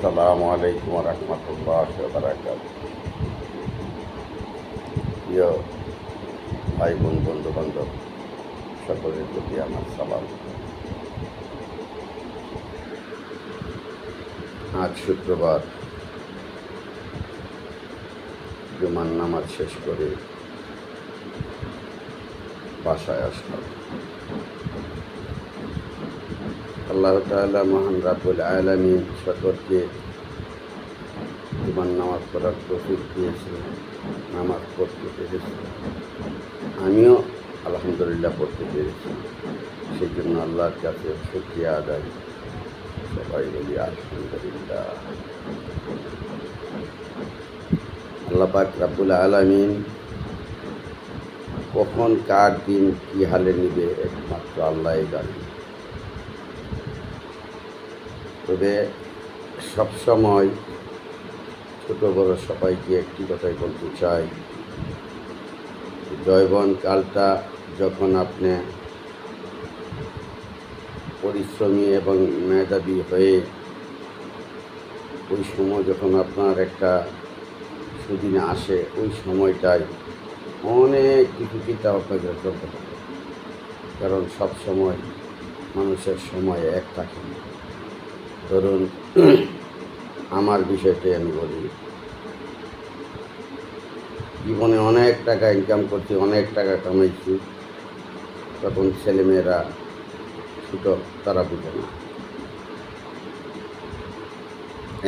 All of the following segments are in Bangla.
আসসালামু আলাইকুম ওয়া রাহমাতুল্লাহি ওয়া বারাকাতুহু। প্রিয় ভাই বোন বন্ধু বান্ধব সকলের প্রতি আমার সালাম। আজ শুক্রবার জুমার নামাজ শেষ করে বাসায় আসলাম। আল্লাহ তাআলা মহান রাব্বুল আলামিন সকলকে জুমার নামাজ পড়ার তৌফিক দিয়েছে, নামাজ পড়তে পেরেছি, আমিও আলহামদুলিল্লাহ পড়তে পেরেছি। সেই জন্য আল্লাহর কাছে শুকরিয়া আদায়, সবাই বলি আলহামদুলিল্লাহ। আল্লাহ পাক রাব্বুল আলামিন কখন কার দিন কী হালে নিবে একমাত্র আল্লাহই জানে। তবে সবসময় ছোট বড় সবাইকে একটি কথাই বলতে চাই, যৌবন কালটা যখন আপনি পরিশ্রমী এবং মেধাবী হয়ে ওই সময় যখন আপনার একটা সুদিনে আসে, ওই সময়টায় অনেক কিছু চিন্তা আপনাকে চলতে হবে। কারণ সব সময় মানুষের সময় এক থাকে না। ধরুন আমার বিষয়টাই আমি বলি, জীবনে অনেক টাকা ইনকাম করছি, অনেক টাকা কামাইছি, তখন ছেলেমেয়েরা ছোটো, তারা বুঝে না।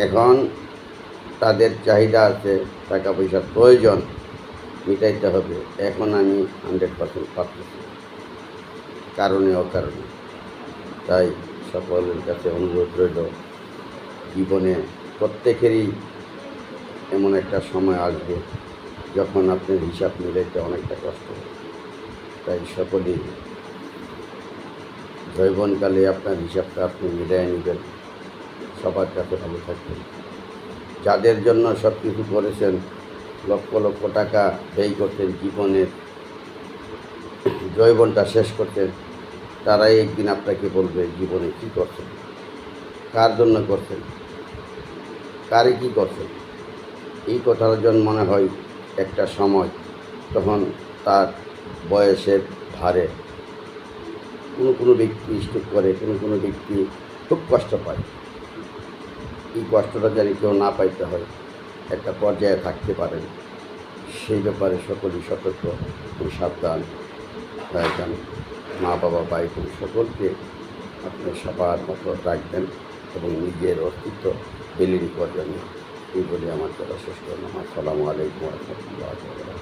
এখন তাদের চাহিদা আছে, টাকা পয়সার প্রয়োজন মিটাইতে হবে। এখন আমি 100% পারতেছি, কারণে অকারণে। তাই সকলের কাছে অনুরোধ রইল, জীবনে প্রত্যেকেরই এমন একটা সময় আসবে যখন আপনার হিসাব মিলাইতে অনেকটা কষ্ট হবে। তাই সকলেই যৌবনকালে আপনার হিসাবটা আপনি মিলাই নেবেন, সবার কাছে ভালো থাকবেন। যাদের জন্য সব কিছু করেছেন, লক্ষ লক্ষ টাকা ব্যয় করতেন, জীবনের যৌবনটা শেষ করতেন, তারাই একদিন আপনাকে বলবে জীবনে কী করছেন, কার জন্য করছেন, কারে কী করছেন। এই কথার জন্য মনে হয় একটা সময়, তখন তার বয়সের ভারে কোনো ব্যক্তি স্ট্রোক করে, কোনো ব্যক্তি খুব কষ্ট পায়। এই কষ্টটা যেন কেউ না পাইতে হয়, একটা পর্যায়ে থাকতে পারেন, সেই ব্যাপারে সকলেই সতর্ক এবং সাবধান হয়ে যান। মা বাবা ভাই বোন সকলকে আপনি সবার মতো রাখবেন এবং নিজের অস্তিত্ব বিলীন করবেন। এই বলে আমার কথা শেষ করলাম। আসসালামু আলাইকুম ওয়া রাহমাতুল্লাহি ওয়া বারাকাতুহু।